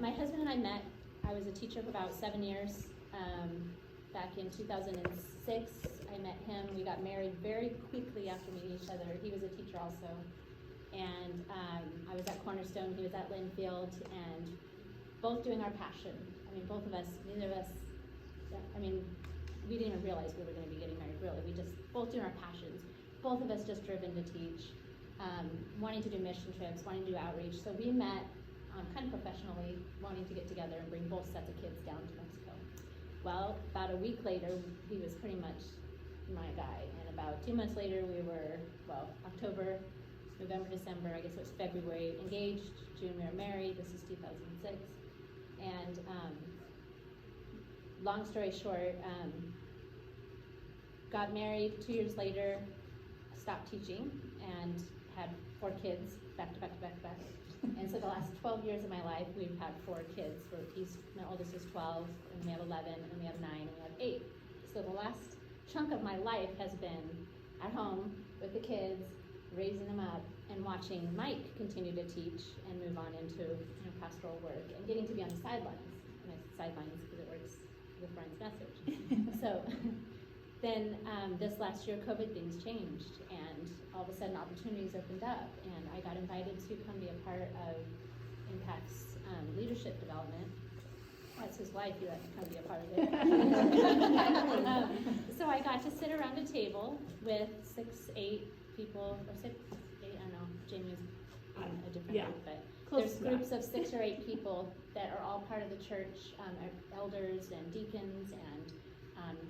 my husband and I met. I was a teacher for about 7 years. Back in 2006, I met him. We got married very quickly after meeting each other. He was a teacher also. And I was at Cornerstone, he was at Linfield, and both doing our passion. I mean, both of us, neither of us, I mean, we didn't even realize we were going to be getting married, really. We just, both doing our passions. Both of us just driven to teach, wanting to do mission trips, wanting to do outreach. So we met kind of professionally, wanting to get together and bring both sets of kids down to Mexico. Well, about a week later, he was pretty much my guy. And about 2 months later, we were, well, October, November, December, I guess it was February, engaged. June, we were married. This is 2006. And long story short, got married. 2 years later, stopped teaching and had 4 kids back to back to back to back. And so the last 12 years of my life, we've had 4 kids. My oldest is 12, and we have 11, and we have 9, and we have 8. So the last chunk of my life has been at home with the kids, raising them up, and watching Mike continue to teach and move on into pastoral work, and getting to be on the sidelines. And I say sidelines because it works with Brian's message. So then this last year, COVID things changed, and all of a sudden opportunities opened up, and I got invited to come be a part of Impact's leadership development. That's his wife, he let me come be a part of it. So I got to sit around a table with 6, 8 people, or 6, 8, I don't know, Jamie's a different group, but there's groups of 6 or 8 people that are all part of the church, elders and deacons and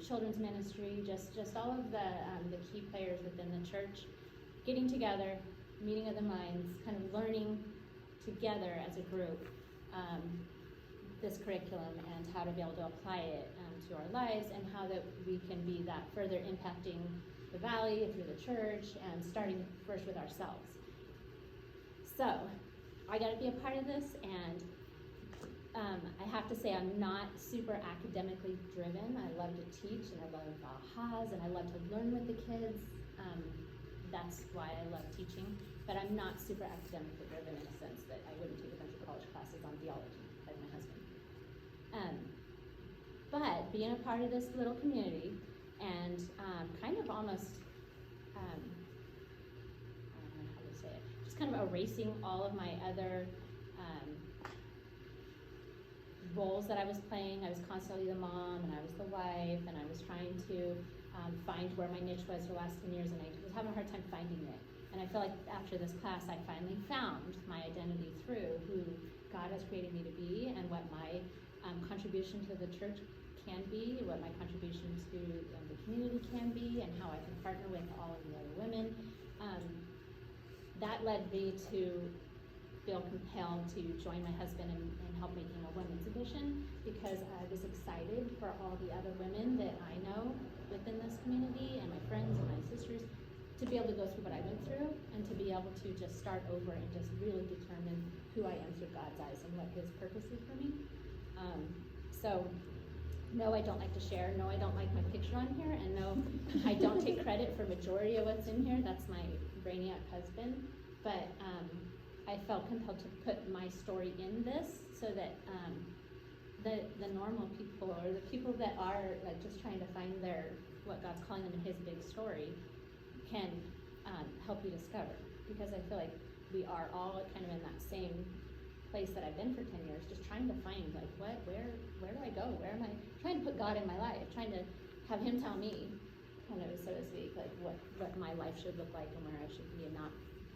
children's ministry, just all of the key players within the church, getting together, meeting of the minds, kind of learning together as a group this curriculum and how to be able to apply it to our lives, and how that we can be that further impacting the valley through the church, and starting first with ourselves. So I got to be a part of this, and I have to say I'm not super academically driven. I love to teach, and I love ahas, and I love to learn with the kids. That's why I love teaching, but I'm not super academically driven in a sense that I wouldn't take a bunch of college classes on theology like my husband. But being a part of this little community, and kind of almost, I don't know how to say it, just kind of erasing all of my other roles that I was playing. I was constantly the mom, and I was the wife, and I was trying to find where my niche was for the last 10 years, and I was having a hard time finding it. And I feel like after this class, I finally found my identity through who God has created me to be, and what my contribution to the church can be, what my contribution to the community can be, and how I can partner with all of the other women. That led me to feel compelled to join my husband and help making a women's edition, because I was excited for all the other women that I know within this community, and my friends and my sisters, to be able to go through what I went through, and to be able to just start over and just really determine who I am through God's eyes and what His purpose is for me. So no, I don't like to share. No, I don't like my picture on here, and no, I don't take credit for majority of what's in here. That's my brainiac husband. But I felt compelled to put my story in this, so that the normal people, or the people that are like just trying to find what God's calling them in His big story, can help you discover. Because I feel like we are all kind of in that same place that I've been for 10 years, just trying to find like where do I go? Where am I? Trying to put God in my life, trying to have Him tell me, kind of so to speak, like what my life should look like and where I should be, and not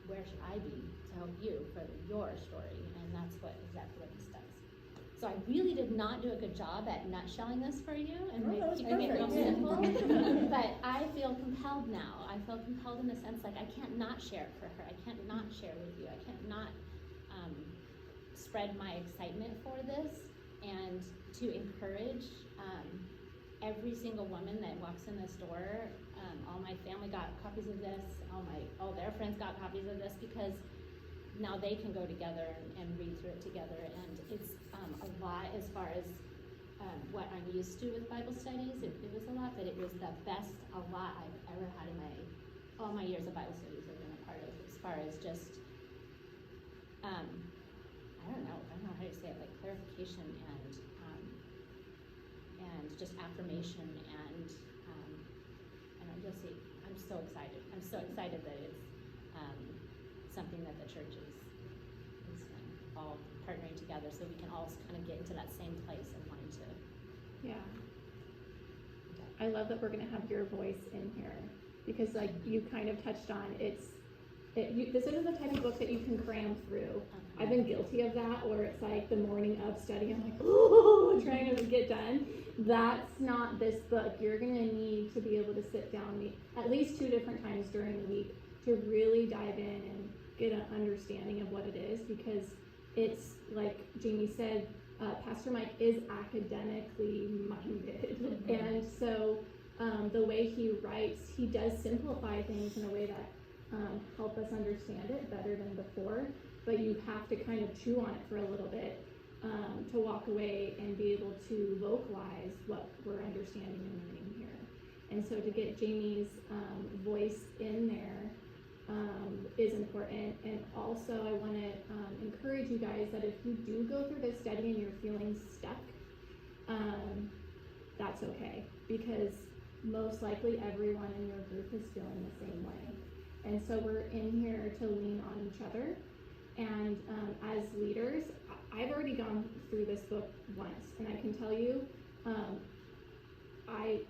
where should I be to help you for your story. And that's exactly what this does. So I really did not do a good job at nutshelling this for you and keeping it real simple. But I feel compelled now. I feel compelled in the sense like I can't not share it for her. I can't not share with you. I can't not spread my excitement for this, and to encourage every single woman that walks in this door. All my family got copies of this. All their friends got copies of this, because now they can go together and read through it together. And it's a lot as far as what I'm used to with Bible studies. It was a lot, but it was the best I've ever had in all my years of Bible studies I've been a part of, as far as just I don't know how to say it, like clarification and just affirmation and you'll see. I'm so excited. I'm so excited that it's something that the church is all partnering together, so we can all kind of get into that same place and wanting to. Yeah. I love that we're going to have your voice in here, because like you kind of touched on, this isn't the type of book that you can cram through. I've been guilty of that, where it's like the morning of study, I'm like, oh, trying to get done. That's not this book. You're going to need to be able to sit down at least 2 different times during the week to really dive in and get an understanding of what it is, because it's like Jamie said, Pastor Mike is academically minded, and so the way he writes, he does simplify things in a way that help us understand it better than before, but you have to kind of chew on it for a little bit to walk away and be able to vocalize what we're understanding and learning here. And so to get Jamie's voice in there is important. And also I want to encourage you guys that if you do go through this study and you're feeling stuck, that's okay, because most likely everyone in your group is feeling the same way. And so we're in here to lean on each other. And as leaders, I've already gone through this book once, and I can tell you, I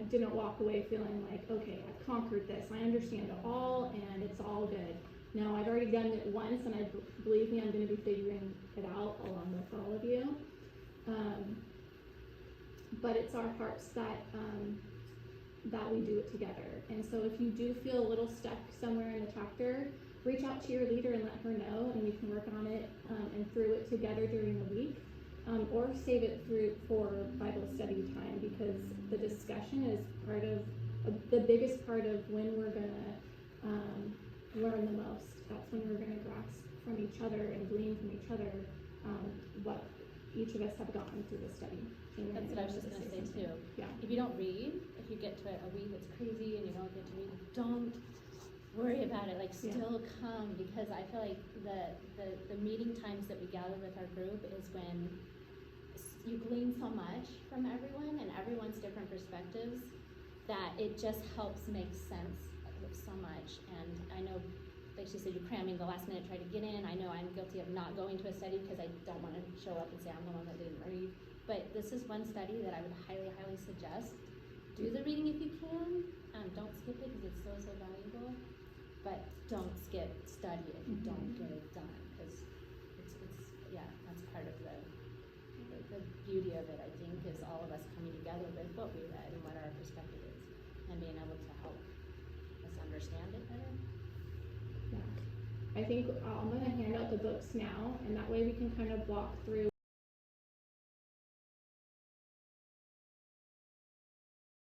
didn't walk away feeling like, okay, I've conquered this, I understand it all, and it's all good. No, I've already done it once, and believe me, I'm going to be figuring it out along with all of you. But it's our hearts that we do it together. And so if you do feel a little stuck somewhere in the chapter, reach out to your leader and let her know, and we can work on it and through it together during the week, or save it for Bible study time, because the discussion is part of the biggest part of when we're gonna learn the most. That's when we're gonna grasp from each other and glean from each other what each of us have gotten through the study. That's what I was just going to say too. Yeah. If you don't read, if you get to a week that's crazy and you don't get to read, don't worry about it. Like, still come, because I feel like the meeting times that we gather with our group is when you glean so much from everyone and everyone's different perspectives that it just helps make sense of so much. And I know, like she said, you're cramming the last minute, try to get in. I know I'm guilty of not going to a study because I don't want to show up and say I'm the one that didn't read. But this is one study that I would highly, highly suggest. Do the reading if you can. Don't skip it because it's so, so valuable. But don't skip study if you don't get it done, because it's that's part of the beauty of it, I think, is all of us coming together with what we read and what our perspective is, and being able to help us understand it better. Yeah. I think I'm going to hand out the books now, and that way we can kind of walk through